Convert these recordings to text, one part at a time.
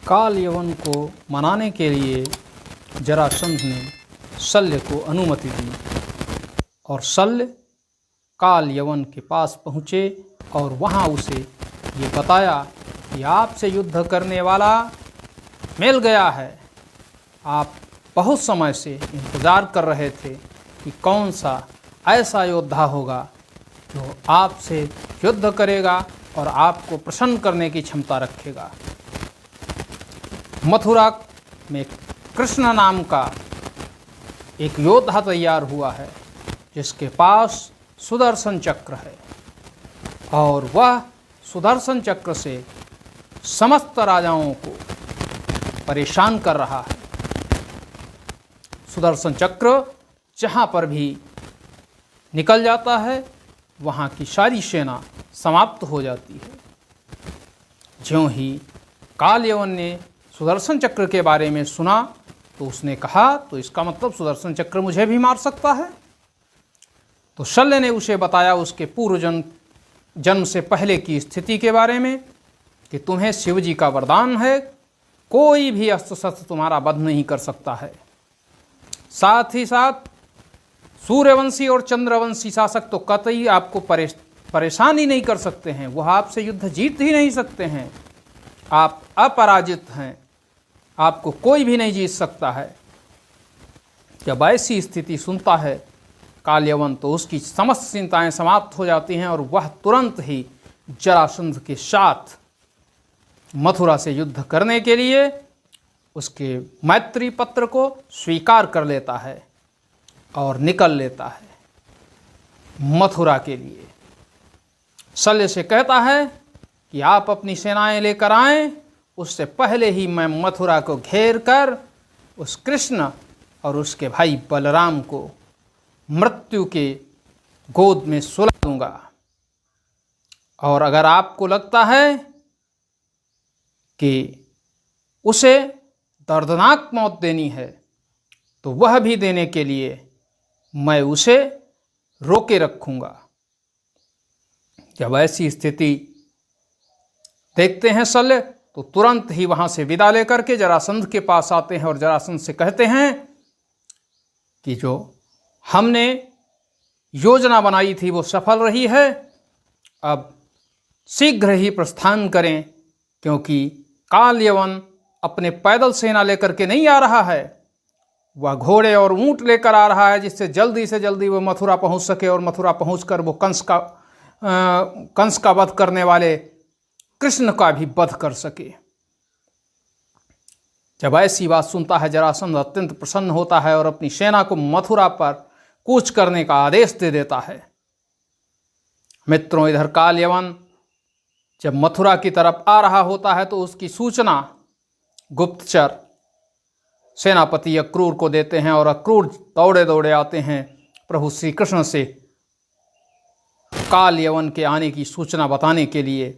काल यवन को मनाने के लिए जरासंध ने शल्य को अनुमति दी और शल्य काल यवन के पास पहुँचे और वहाँ उसे ये बताया कि आपसे युद्ध करने वाला मिल गया है। आप बहुत समय से इंतज़ार कर रहे थे कि कौन सा ऐसा योद्धा होगा जो आपसे युद्ध करेगा और आपको प्रसन्न करने की क्षमता रखेगा। मथुरा में कृष्ण नाम का एक योद्धा तैयार हुआ है जिसके पास सुदर्शन चक्र है और वह सुदर्शन चक्र से समस्त राजाओं को परेशान कर रहा है। सुदर्शन चक्र जहाँ पर भी निकल जाता है वहाँ की सारी सेना समाप्त हो जाती है। ज्यों ही काल यवन ने सुदर्शन चक्र के बारे में सुना तो उसने कहा तो इसका मतलब सुदर्शन चक्र मुझे भी मार सकता है। तो शल्य ने उसे बताया उसके पूर्व जन्म से पहले की स्थिति के बारे में कि तुम्हें शिव जी का वरदान है, कोई भी अस्त्र शस्त्र तुम्हारा वध नहीं कर सकता है। साथ ही साथ सूर्यवंशी और चंद्रवंशी शासक तो कतई आपको परेशान ही नहीं कर सकते हैं, वह आपसे युद्ध जीत ही नहीं सकते हैं। आप अपराजित हैं, आपको कोई भी नहीं जीत सकता है। जब ऐसी स्थिति सुनता है काल यवन तो उसकी समस्त चिंताएं समाप्त हो जाती हैं और वह तुरंत ही जरासंध के साथ मथुरा से युद्ध करने के लिए उसके मैत्री पत्र को स्वीकार कर लेता है और निकल लेता है मथुरा के लिए। शल्य से कहता है कि आप अपनी सेनाएं लेकर आएं, उससे पहले ही मैं मथुरा को घेर कर उस कृष्ण और उसके भाई बलराम को मृत्यु के गोद में सुला दूंगा। और अगर आपको लगता है कि उसे दर्दनाक मौत देनी है तो वह भी देने के लिए मैं उसे रोके रखूंगा। जब ऐसी स्थिति देखते हैं शल्य तो तुरंत ही वहां से विदा लेकर के जरासंध के पास आते हैं और जरासंध से कहते हैं कि जो हमने योजना बनाई थी वो सफल रही है, अब शीघ्र ही प्रस्थान करें क्योंकि काल यवन अपने पैदल सेना लेकर के नहीं आ रहा है, वह घोड़े और ऊंट लेकर आ रहा है जिससे जल्दी से जल्दी वो मथुरा पहुंच सके और मथुरा पहुंचकर वो कंस का वध करने वाले कृष्ण का भी वध कर सके। जब ऐसी बात सुनता है जरासंध अत्यंत प्रसन्न होता है और अपनी सेना को मथुरा पर कूच करने का आदेश दे देता है। मित्रों, इधर काल यवन जब मथुरा की तरफ आ रहा होता है तो उसकी सूचना गुप्तचर सेनापति अक्रूर को देते हैं और अक्रूर दौड़े दौड़े आते हैं प्रभु श्री कृष्ण से काल यवन के आने की सूचना बताने के लिए।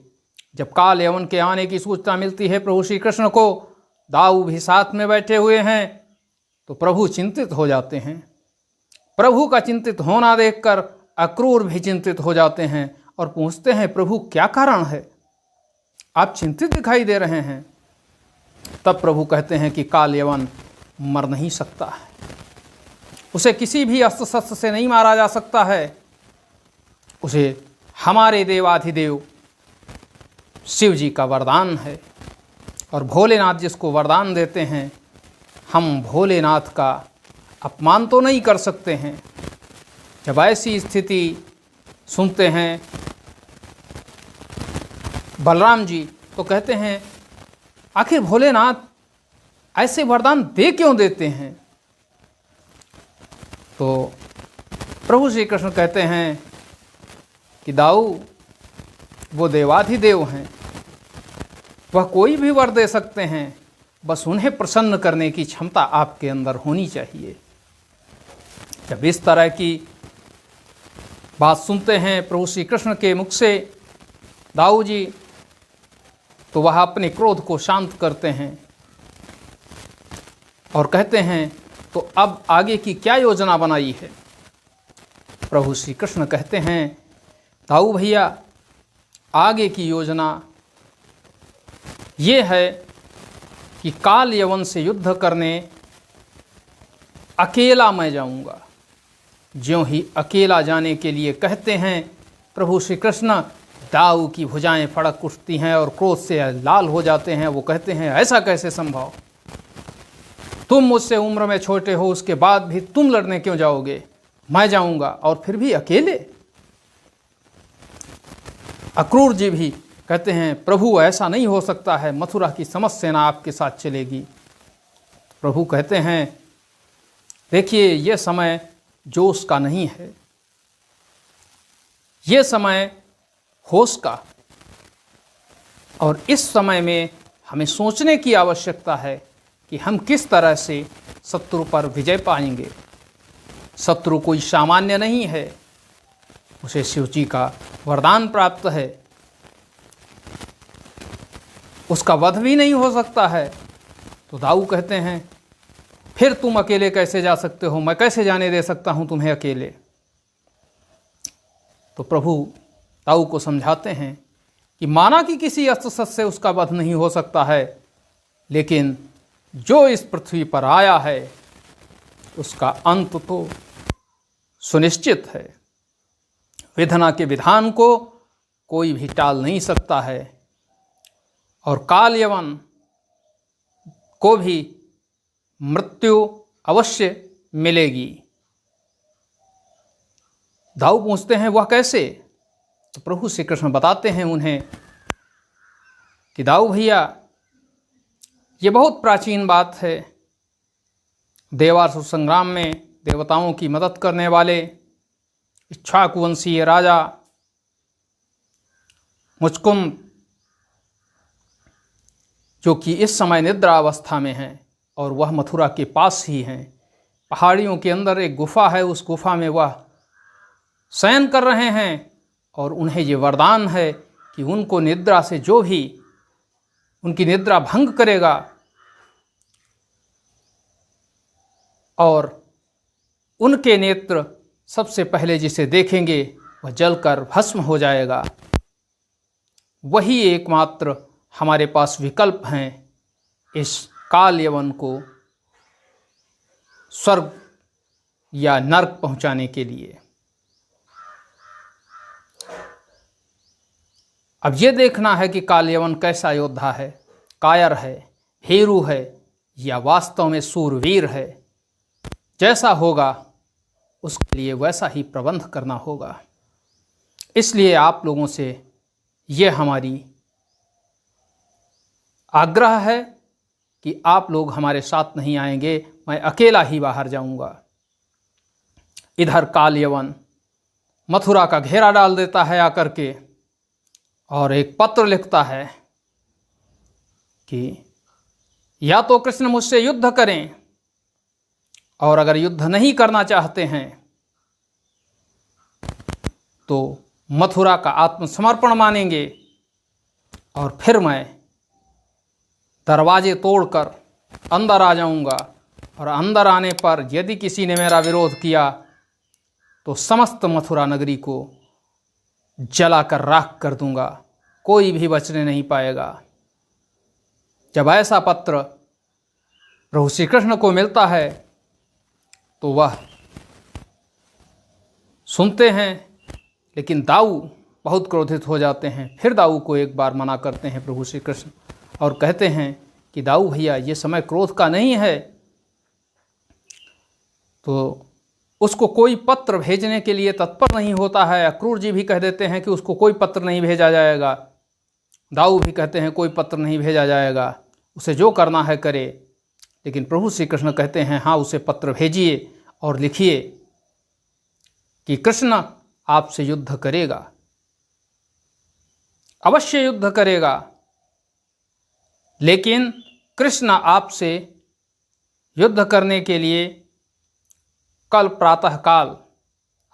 जब काल यवन के आने की सूचना मिलती है प्रभु श्री कृष्ण को, दाऊ भी साथ में बैठे हुए हैं, तो प्रभु चिंतित हो जाते हैं। प्रभु का चिंतित होना देखकर अक्रूर भी चिंतित हो जाते हैं और पूछते हैं प्रभु क्या कारण है, आप चिंतित दिखाई दे रहे हैं। तब प्रभु कहते हैं कि काल यवन मर नहीं सकता है, उसे किसी भी अस्त्र शस्त्र से नहीं मारा जा सकता है, उसे हमारे देवाधिदेव शिव जी का वरदान है और भोलेनाथ जिसको वरदान देते हैं हम भोलेनाथ का अपमान तो नहीं कर सकते हैं। जब ऐसी स्थिति सुनते हैं बलराम जी तो कहते हैं आखिर भोलेनाथ ऐसे वरदान दे क्यों देते हैं। तो प्रभु श्री कृष्ण कहते हैं कि दाऊ वो देवाधिदेव हैं, वह कोई भी वर दे सकते हैं, बस उन्हें प्रसन्न करने की क्षमता आपके अंदर होनी चाहिए। जब इस तरह की बात सुनते हैं प्रभु श्री कृष्ण के मुख से दाऊ जी तो वह अपने क्रोध को शांत करते हैं और कहते हैं तो अब आगे की क्या योजना बनाई है। प्रभु श्री कृष्ण कहते हैं दाऊ भैया आगे की योजना ये है कि काल यवन से युद्ध करने अकेला मैं जाऊंगा। ज्यों ही अकेला जाने के लिए कहते हैं, प्रभु श्री कृष्ण दाऊ की भुजाएं फड़क उठती हैं और क्रोध से लाल हो जाते हैं। वो कहते हैं, ऐसा कैसे संभव? तुम मुझसे उम्र में छोटे हो, उसके बाद भी तुम लड़ने क्यों जाओगे? मैं जाऊंगा, और फिर भी अकेले। अक्रूर जी भी कहते हैं, प्रभु ऐसा नहीं हो सकता है, मथुरा की समस्त सेना आपके साथ चलेगी। प्रभु कहते हैं, देखिए ये समय जोश का नहीं है, ये समय होश का, और इस समय में हमें सोचने की आवश्यकता है कि हम किस तरह से शत्रु पर विजय पाएंगे। शत्रु कोई सामान्य नहीं है, उसे शिव जी का वरदान प्राप्त है, उसका वध भी नहीं हो सकता है। तो दाऊ कहते हैं, फिर तुम अकेले कैसे जा सकते हो? मैं कैसे जाने दे सकता हूं तुम्हें अकेले? तो प्रभु दाऊ को समझाते हैं कि माना कि किसी अस्त्र शस्त्र से उसका वध नहीं हो सकता है, लेकिन जो इस पृथ्वी पर आया है उसका अंत तो सुनिश्चित है। विधना के विधान को कोई भी टाल नहीं सकता है, और काल यवन को भी मृत्यु अवश्य मिलेगी। दाऊ पूछते हैं, वह कैसे? तो प्रभु श्री कृष्ण बताते हैं उन्हें कि दाऊ भैया, ये बहुत प्राचीन बात है। देवासुर संग्राम में देवताओं की मदद करने वाले इक्ष्वाकु वंशीय राजा मुचकुंद, जो कि इस समय निद्रा अवस्था में हैं, और वह मथुरा के पास ही हैं। पहाड़ियों के अंदर एक गुफा है, उस गुफा में वह शयन कर रहे हैं, और उन्हें ये वरदान है कि उनको निद्रा से जो भी उनकी निद्रा भंग करेगा और उनके नेत्र सबसे पहले जिसे देखेंगे वह जलकर भस्म हो जाएगा। वही एकमात्र हमारे पास विकल्प हैं इस काल यवन को स्वर्ग या नरक पहुंचाने के लिए। अब ये देखना है कि काल यवन कैसा योद्धा है, कायर है, भीरू है, या वास्तव में सूरवीर है। जैसा होगा उसके लिए वैसा ही प्रबंध करना होगा। इसलिए आप लोगों से ये हमारी आग्रह है कि आप लोग हमारे साथ नहीं आएंगे, मैं अकेला ही बाहर जाऊंगा। इधर काल यवन मथुरा का घेरा डाल देता है आकर के, और एक पत्र लिखता है कि या तो कृष्ण मुझसे युद्ध करें, और अगर युद्ध नहीं करना चाहते हैं तो मथुरा का आत्मसमर्पण मानेंगे, और फिर मैं दरवाजे तोड़कर अंदर आ जाऊंगा, और अंदर आने पर यदि किसी ने मेरा विरोध किया तो समस्त मथुरा नगरी को जलाकर राख कर दूंगा, कोई भी बचने नहीं पाएगा। जब ऐसा पत्र प्रभु श्री कृष्ण को मिलता है तो वह सुनते हैं, लेकिन दाऊ बहुत क्रोधित हो जाते हैं। फिर दाऊ को एक बार मना करते हैं प्रभु श्री कृष्ण, और कहते हैं कि दाऊ भैया, ये समय क्रोध का नहीं है। तो उसको कोई पत्र भेजने के लिए तत्पर नहीं होता है। अक्रूर जी भी कह देते हैं कि उसको कोई पत्र नहीं भेजा जाएगा। दाऊ भी कहते हैं कोई पत्र नहीं भेजा जाएगा, उसे जो करना है करे। लेकिन प्रभु श्री कृष्ण कहते हैं, हाँ, उसे पत्र भेजिए और लिखिए कि कृष्ण आपसे युद्ध करेगा, अवश्य युद्ध करेगा, लेकिन कृष्ण आपसे युद्ध करने के लिए कल प्रातःकाल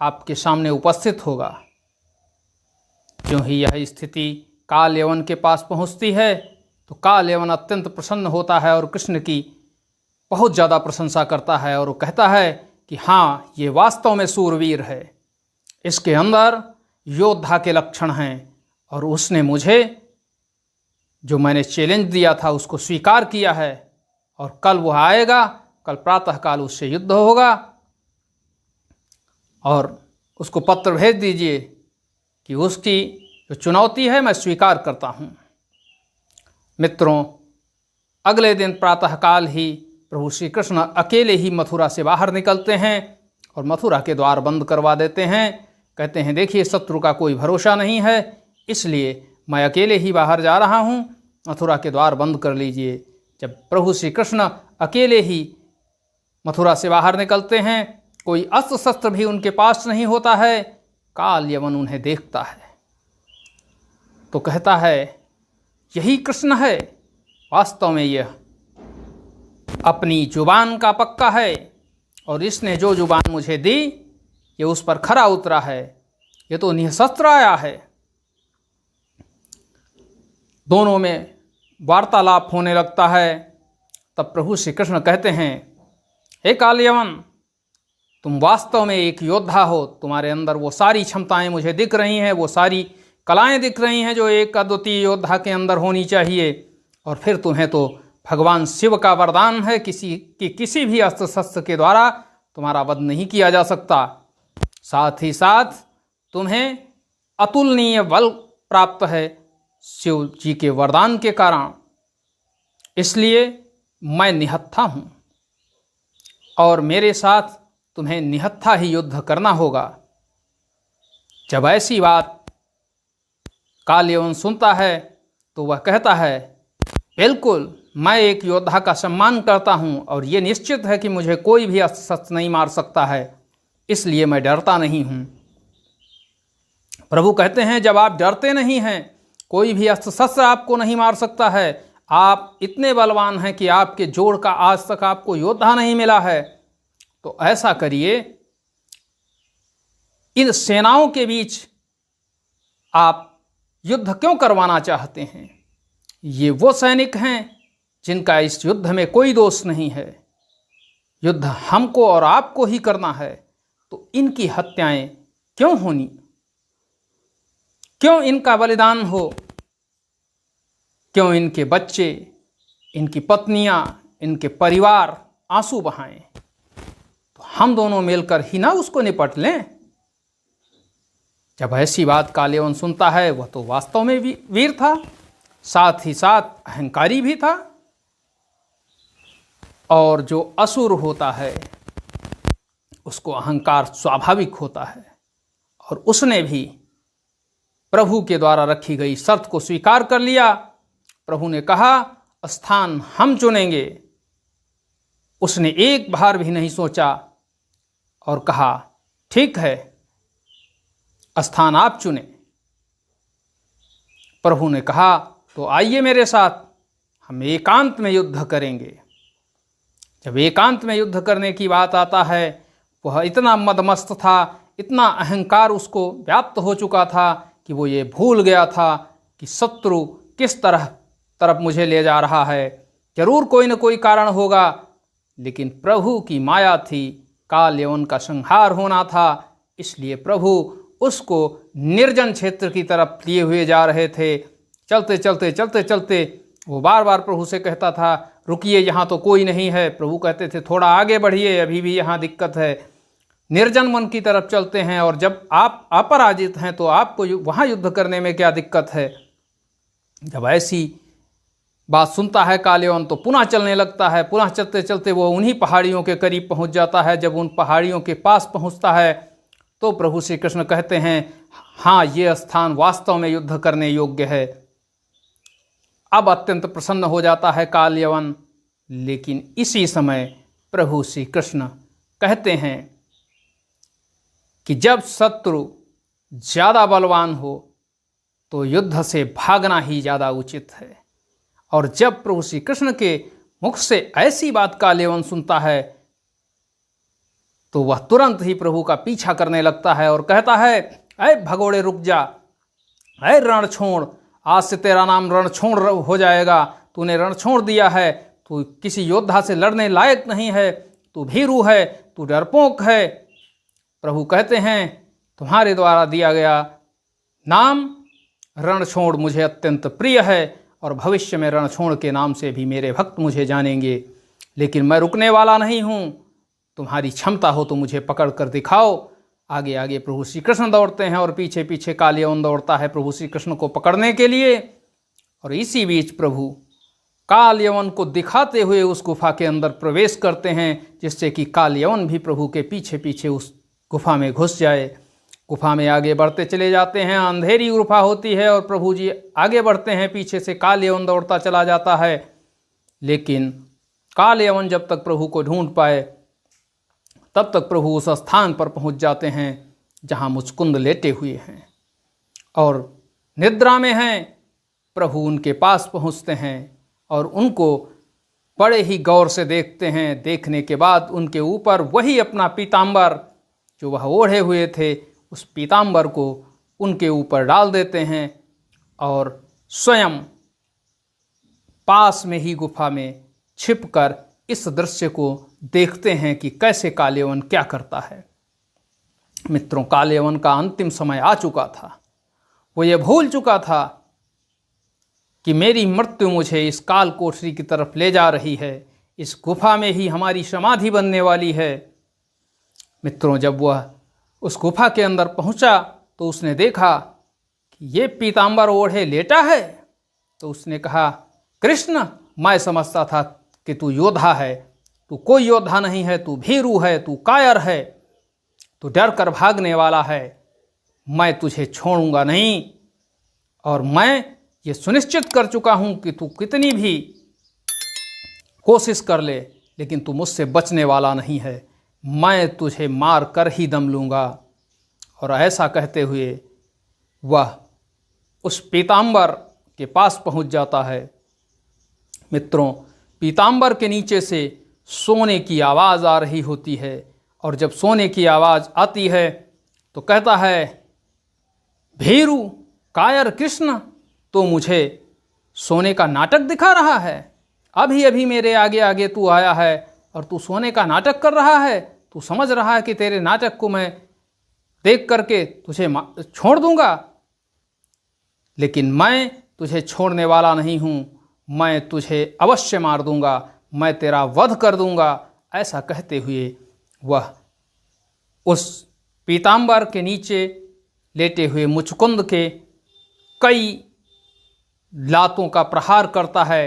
आपके सामने उपस्थित होगा। क्यों ही यह स्थिति काल यवन के पास पहुंचती है तो काल यवन अत्यंत प्रसन्न होता है और कृष्ण की बहुत ज़्यादा प्रशंसा करता है, और वो कहता है कि हाँ, ये वास्तव में सूरवीर है, इसके अंदर योद्धा के लक्षण हैं, और उसने मुझे जो मैंने चैलेंज दिया था उसको स्वीकार किया है, और कल वह आएगा, कल प्रातःकाल उससे युद्ध होगा, और उसको पत्र भेज दीजिए कि उसकी जो चुनौती है मैं स्वीकार करता हूँ। मित्रों, अगले दिन प्रातःकाल ही प्रभु श्री कृष्ण अकेले ही मथुरा से बाहर निकलते हैं और मथुरा के द्वार बंद करवा देते हैं। कहते हैं देखिए शत्रु का कोई भरोसा नहीं है, इसलिए मैं अकेले ही बाहर जा रहा हूँ, मथुरा के द्वार बंद कर लीजिए। जब प्रभु श्री कृष्ण अकेले ही मथुरा से बाहर निकलते हैं, कोई अस्त्र शस्त्र भी उनके पास नहीं होता है, काल यवन उन्हें देखता है तो कहता है यही कृष्ण है। वास्तव में यह अपनी जुबान का पक्का है, और इसने जो जुबान मुझे दी ये उस पर खरा उतरा है, ये तो निःशस्त्र आया है। दोनों में वार्तालाप होने लगता है। तब प्रभु श्री कृष्ण कहते हैं हे कालयवन, तुम वास्तव में एक योद्धा हो, तुम्हारे अंदर वो सारी क्षमताएं मुझे दिख रही हैं, वो सारी कलाएं दिख रही हैं जो एक अद्वितीय योद्धा के अंदर होनी चाहिए। और फिर तुम्हें तो भगवान शिव का वरदान है किसी भी अस्त्र शस्त्र के द्वारा तुम्हारा वध नहीं किया जा सकता। साथ ही साथ तुम्हें अतुलनीय बल प्राप्त है शिव जी के वरदान के कारण, इसलिए मैं निहत्था हूँ और मेरे साथ तुम्हें निहत्था ही युद्ध करना होगा। जब ऐसी बात कालयवन सुनता है तो वह कहता है बिल्कुल, मैं एक योद्धा का सम्मान करता हूँ और ये निश्चित है कि मुझे कोई भी अस्त्र शस्त्र नहीं मार सकता है, इसलिए मैं डरता नहीं हूँ। प्रभु कहते हैं जब आप डरते नहीं हैं, कोई भी अस्त्र शस्त्र आपको नहीं मार सकता है, आप इतने बलवान हैं कि आपके जोड़ का आज तक आपको योद्धा नहीं मिला है, तो ऐसा करिए इन सेनाओं के बीच आप युद्ध क्यों करवाना चाहते हैं? ये वो सैनिक हैं जिनका इस युद्ध में कोई दोष नहीं है, युद्ध हमको और आपको ही करना है, तो इनकी हत्याएं क्यों होनी, क्यों इनका बलिदान हो, क्यों इनके बच्चे, इनकी पत्नियां, इनके परिवार आंसू बहाएं? तो हम दोनों मिलकर ही ना उसको निपट लें। जब ऐसी बात कालयवन सुनता है, वह तो वास्तव में वीर था, साथ ही साथ अहंकारी भी था, और जो असुर होता है उसको अहंकार स्वाभाविक होता है, और उसने भी प्रभु के द्वारा रखी गई शर्त को स्वीकार कर लिया। प्रभु ने कहा स्थान हम चुनेंगे, उसने एक बार भी नहीं सोचा और कहा ठीक है स्थान आप चुने। प्रभु ने कहा तो आइए मेरे साथ, हम एकांत में युद्ध करेंगे। जब एकांत में युद्ध करने की बात आता है, वह इतना मदमस्त था, इतना अहंकार उसको व्याप्त हो चुका था कि वो ये भूल गया था कि शत्रु किस तरफ मुझे ले जा रहा है, जरूर कोई न कोई कारण होगा। लेकिन प्रभु की माया थी, कालयवन का संहार होना था, इसलिए प्रभु उसको निर्जन क्षेत्र की तरफ लिए हुए जा रहे थे। चलते चलते चलते चलते वो बार बार प्रभु से कहता था रुकिए, यहाँ तो कोई नहीं है। प्रभु कहते थे थोड़ा आगे बढ़िए, अभी भी यहाँ दिक्कत है। निर्जन वन की तरफ चलते हैं, और जब आप अपराजित हैं तो आपको वहाँ युद्ध करने में क्या दिक्कत है। जब ऐसी बात सुनता है कालयवन तो पुनः चलने लगता है। पुनः चलते चलते वो उन्हीं पहाड़ियों के करीब पहुँच जाता है। जब उन पहाड़ियों के पास पहुँचता है तो प्रभु श्री कृष्ण कहते हैं हाँ, ये स्थान वास्तव में युद्ध करने योग्य है। अब अत्यंत प्रसन्न हो जाता है कालयवन। लेकिन इसी समय प्रभु श्री कृष्ण कहते हैं कि जब शत्रु ज़्यादा बलवान हो तो युद्ध से भागना ही ज़्यादा उचित है। और जब प्रभु श्री कृष्ण के मुख से ऐसी बात कालयवन सुनता है तो वह तुरंत ही प्रभु का पीछा करने लगता है और कहता है ऐ भगोड़े रुक जा, ऐ रण छोड़, आज से तेरा नाम रण छोड़ हो जाएगा। तूने रण छोड़ दिया है, तू किसी योद्धा से लड़ने लायक नहीं है, तू भीरू है, तू डरपोक है। प्रभु कहते हैं तुम्हारे द्वारा दिया गया नाम रण छोड़ मुझे अत्यंत प्रिय है और भविष्य में रणछोड़ के नाम से भी मेरे भक्त मुझे जानेंगे। लेकिन मैं रुकने वाला नहीं हूँ। तुम्हारी क्षमता हो तो मुझे पकड़ कर दिखाओ। आगे आगे प्रभु श्री कृष्ण दौड़ते हैं और पीछे पीछे काल यवन दौड़ता है प्रभु श्री कृष्ण को पकड़ने के लिए। और इसी बीच प्रभु काल यवन को दिखाते हुए उस गुफा के अंदर प्रवेश करते हैं, जिससे कि काल यवन भी प्रभु के पीछे पीछे उस गुफा में घुस जाए। गुफा में आगे बढ़ते चले जाते हैं। अंधेरी गुफा होती है और प्रभु जी आगे बढ़ते हैं, पीछे से काल यवन दौड़ता चला जाता है। लेकिन काल यवन जब तक प्रभु को ढूंढ पाए तब तक प्रभु उस स्थान पर पहुंच जाते हैं जहां मुचकुंद लेटे हुए हैं और निद्रा में हैं। प्रभु उनके पास पहुंचते हैं और उनको बड़े ही गौर से देखते हैं। देखने के बाद उनके ऊपर वही अपना पीताम्बर जो वह ओढ़े हुए थे, उस पीताम्बर को उनके ऊपर डाल देते हैं और स्वयं पास में ही गुफा में छिपकर इस दृश्य को देखते हैं कि कैसे काल यवन क्या करता है। मित्रों, काल यवन का अंतिम समय आ चुका था। वो ये भूल चुका था कि मेरी मृत्यु मुझे इस काल कोठरी की तरफ ले जा रही है। इस गुफा में ही हमारी समाधि बनने वाली है। मित्रों, जब वह उस गुफा के अंदर पहुंचा तो उसने देखा कि ये पीताम्बर ओढ़े लेटा है। तो उसने कहा, कृष्ण, मैं समझता था कि तू योद्धा है। तू कोई योद्धा नहीं है, तू भीरू है, तू कायर है, तू डर कर भागने वाला है। मैं तुझे छोड़ूंगा नहीं और मैं ये सुनिश्चित कर चुका हूं कि तू कितनी भी कोशिश कर ले, लेकिन तू मुझसे बचने वाला नहीं है। मैं तुझे मार कर ही दम लूँगा। और ऐसा कहते हुए वह उस पीताम्बर के पास पहुंच जाता है। मित्रों, पीताम्बर के नीचे से सोने की आवाज़ आ रही होती है और जब सोने की आवाज़ आती है तो कहता है, भीरू कायर कृष्ण, तो मुझे सोने का नाटक दिखा रहा है। अभी अभी मेरे आगे आगे तू आया है और तू सोने का नाटक कर रहा है। तू समझ रहा है कि तेरे नाटक को मैं देख करके तुझे छोड़ दूंगा, लेकिन मैं तुझे छोड़ने वाला नहीं हूँ। मैं तुझे अवश्य मार दूंगा, मैं तेरा वध कर दूंगा। ऐसा कहते हुए वह उस पीताम्बर के नीचे लेटे हुए मुचकुंद के कई लातों का प्रहार करता है।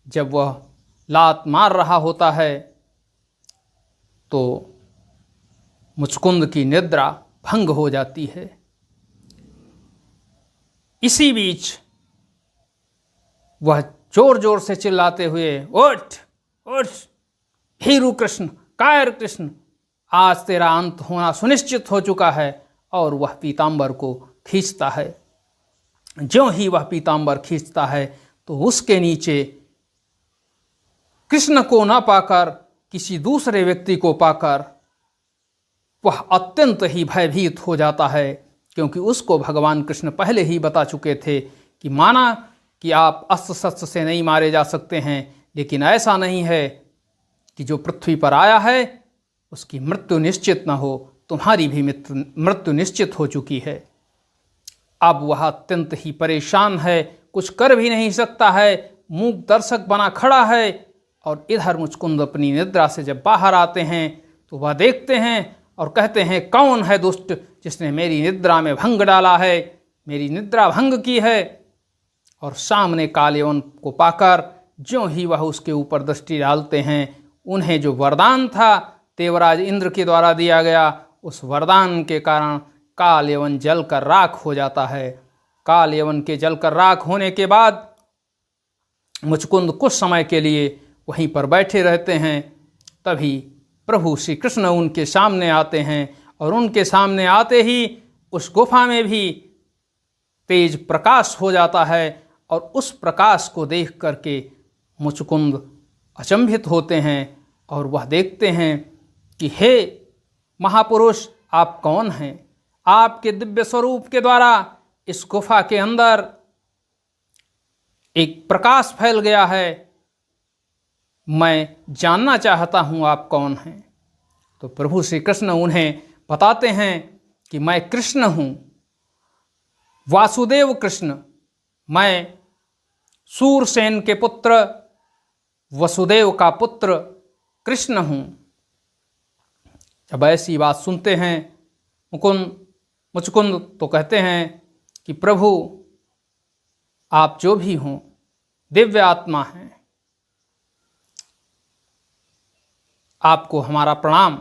जब वह लात मार रहा होता है तो मुचकुंद की निद्रा भंग हो जाती है। इसी बीच वह जोर जोर से चिल्लाते हुए, उठ उठ भीरू कृष्ण, कायर कृष्ण, आज तेरा अंत होना सुनिश्चित हो चुका है। और वह पीताम्बर को खींचता है। ज्यों ही वह पीताम्बर खींचता है तो उसके नीचे कृष्ण को न पाकर किसी दूसरे व्यक्ति को पाकर वह अत्यंत ही भयभीत हो जाता है, क्योंकि उसको भगवान कृष्ण पहले ही बता चुके थे कि माना कि आप अस्त्र शस्त्र से नहीं मारे जा सकते हैं, लेकिन ऐसा नहीं है कि जो पृथ्वी पर आया है उसकी मृत्यु निश्चित न हो। तुम्हारी भी मृत्यु निश्चित हो चुकी है। अब वह अत्यंत ही परेशान है, कुछ कर भी नहीं सकता है, मूक दर्शक बना खड़ा है। और इधर मुचकुंद अपनी निद्रा से जब बाहर आते हैं तो वह देखते हैं और कहते हैं, कौन है दुष्ट जिसने मेरी निद्रा में भंग डाला है, मेरी निद्रा भंग की है। और सामने काल यवन को पाकर ज्यों ही वह उसके ऊपर दृष्टि डालते हैं, उन्हें जो वरदान था देवराज इंद्र के द्वारा दिया गया, उस वरदान के कारण काल यवन जलकर राख हो जाता है। काल यवन के जलकर राख होने के बाद मुचकुंद कुछ समय के लिए वहीं पर बैठे रहते हैं। तभी प्रभु श्री कृष्ण उनके सामने आते हैं और उनके सामने आते ही उस गुफा में भी तेज प्रकाश हो जाता है। और उस प्रकाश को देख करके मुचकुंद अचंभित होते हैं और वह देखते हैं कि हे महापुरुष, आप कौन हैं? आपके दिव्य स्वरूप के द्वारा इस गुफा के अंदर एक प्रकाश फैल गया है। मैं जानना चाहता हूँ आप कौन हैं। तो प्रभु श्री कृष्ण उन्हें बताते हैं कि मैं कृष्ण हूँ, वासुदेव कृष्ण। मैं सूरसेन के पुत्र वसुदेव का पुत्र कृष्ण हूँ। जब ऐसी बात सुनते हैं मुचकुंद तो कहते हैं कि प्रभु आप जो भी हों दिव्य आत्मा हैं, आपको हमारा प्रणाम।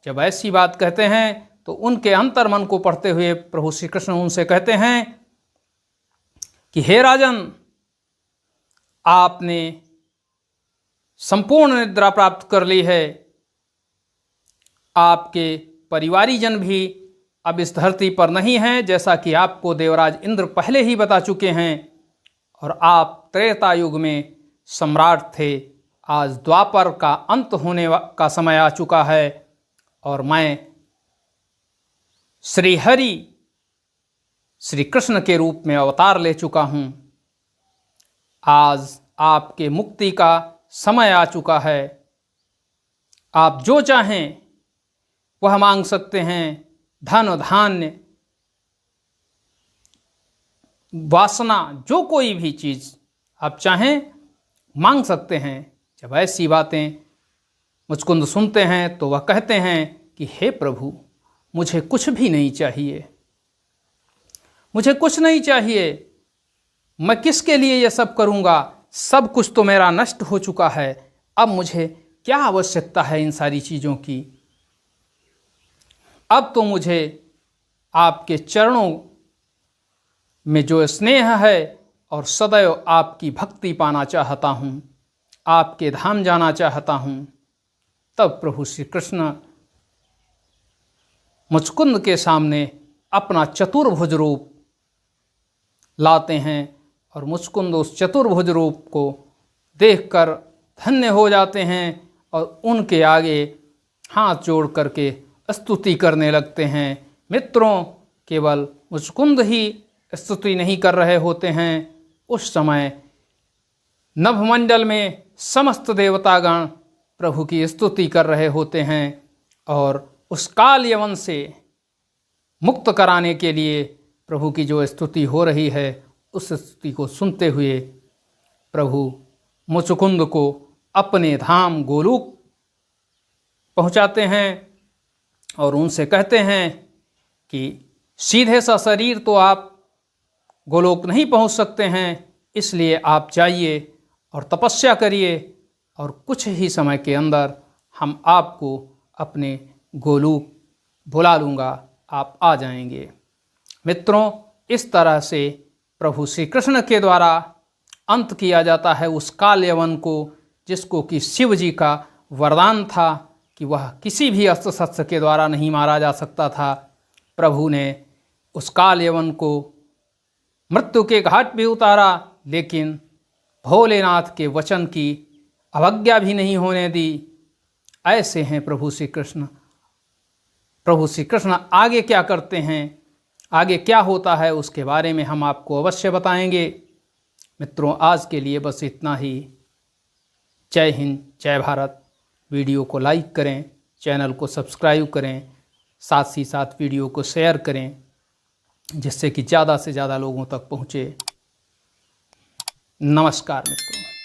जब ऐसी बात कहते हैं तो उनके अंतर्मन को पढ़ते हुए प्रभु श्री कृष्ण उनसे कहते हैं कि हे राजन, आपने संपूर्ण निद्रा प्राप्त कर ली है। आपके परिवारीजन भी अब इस धरती पर नहीं हैं, जैसा कि आपको देवराज इंद्र पहले ही बता चुके हैं, और आप त्रेता युग में सम्राट थे। आज द्वापर का अंत होने का समय आ चुका है और मैं श्री हरि श्री कृष्ण के रूप में अवतार ले चुका हूँ। आज आपके मुक्ति का समय आ चुका है। आप जो चाहें वह मांग सकते हैं, धन धान्य वासना, जो कोई भी चीज़ आप चाहें मांग सकते हैं। जब ऐसी बातें मुचकुंद सुनते हैं तो वह कहते हैं कि हे प्रभु, मुझे कुछ भी नहीं चाहिए, मुझे कुछ नहीं चाहिए। मैं किसके लिए ये सब करूँगा? सब कुछ तो मेरा नष्ट हो चुका है। अब मुझे क्या आवश्यकता है इन सारी चीज़ों की? अब तो मुझे आपके चरणों में जो स्नेह है और सदैव आपकी भक्ति पाना चाहता हूँ, आपके धाम जाना चाहता हूँ। तब प्रभु श्री कृष्ण मुचकुंद के सामने अपना चतुर्भुज रूप लाते हैं और मुचकुंद उस चतुर्भुज रूप को देखकर धन्य हो जाते हैं और उनके आगे हाथ जोड़ करके स्तुति करने लगते हैं। मित्रों, केवल मुचकुंद ही स्तुति नहीं कर रहे होते हैं, उस समय नभमंडल में समस्त देवतागण प्रभु की स्तुति कर रहे होते हैं और उस काल यवन से मुक्त कराने के लिए प्रभु की जो स्तुति हो रही है, उस स्तुति को सुनते हुए प्रभु मुचकुंद को अपने धाम गोलोक पहुंचाते हैं और उनसे कहते हैं कि सीधे सा शरीर तो आप गोलोक नहीं पहुंच सकते हैं, इसलिए आप जाइए और तपस्या करिए और कुछ ही समय के अंदर हम आपको अपने गोलोक बुला लूँगा, आप आ जाएंगे। मित्रों, इस तरह से प्रभु श्री कृष्ण के द्वारा अंत किया जाता है उस काल यवन को, जिसको कि शिव जी का वरदान था कि वह किसी भी अस्त्र शस्त्र के द्वारा नहीं मारा जा सकता था। प्रभु ने उस काल यवन को मृत्यु के घाट भी उतारा, लेकिन भोलेनाथ के वचन की अवज्ञा भी नहीं होने दी। ऐसे हैं प्रभु श्री कृष्ण। प्रभु श्री कृष्ण आगे क्या करते हैं, आगे क्या होता है, उसके बारे में हम आपको अवश्य बताएंगे। मित्रों, आज के लिए बस इतना ही। जय हिंद, जय भारत। वीडियो को लाइक करें, चैनल को सब्सक्राइब करें, साथ ही साथ वीडियो को शेयर करें, जिससे कि ज़्यादा से ज़्यादा लोगों तक पहुँचे। नमस्कार मित्रों।